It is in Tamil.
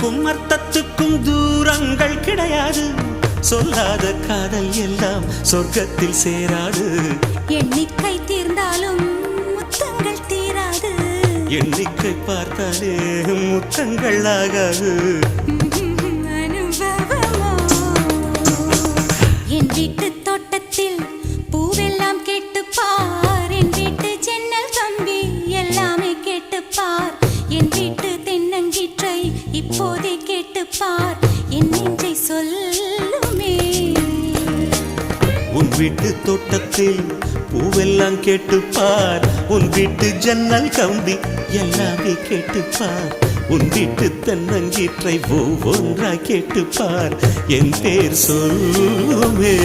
சொல்லுக்கும் அர்த்தத்துக்கும் தூரங்கள் கிடையாது. சொல்லாத காதல் எல்லாம் சொர்க்கத்தில் சேராது. எண்ணிக்கை தீர்ந்தாலும் முத்தங்கள் தீராது. எண்ணிக்கை பார்த்தாலே முத்தங்கள் ஆகாது. என் வீட்டு தோட்டத்தில் பூவெல்லாம் கேட்டுப்பார். என் வீட்டு ஜன்னல் கம்பி எல்லாமே கேட்டுப்பார். என் வீட்டு தென்னங்கீற்றை இப்போதே கேட்டுப்பார். என் நெஞ்சை சொல்லுமே. உன் வீட்டு தோட்டத்தில் பூவெல்லாம் கேட்டுப்பார். உன் வீட்டு ஜன்னல் கம்பி எல்லாமே கேட்டுப்பார். உன் வீட்டு தென்னங்கீற்றை ஒவ்வொன்றா கேட்டுப்பார். என் பேர் சொல்லுமே.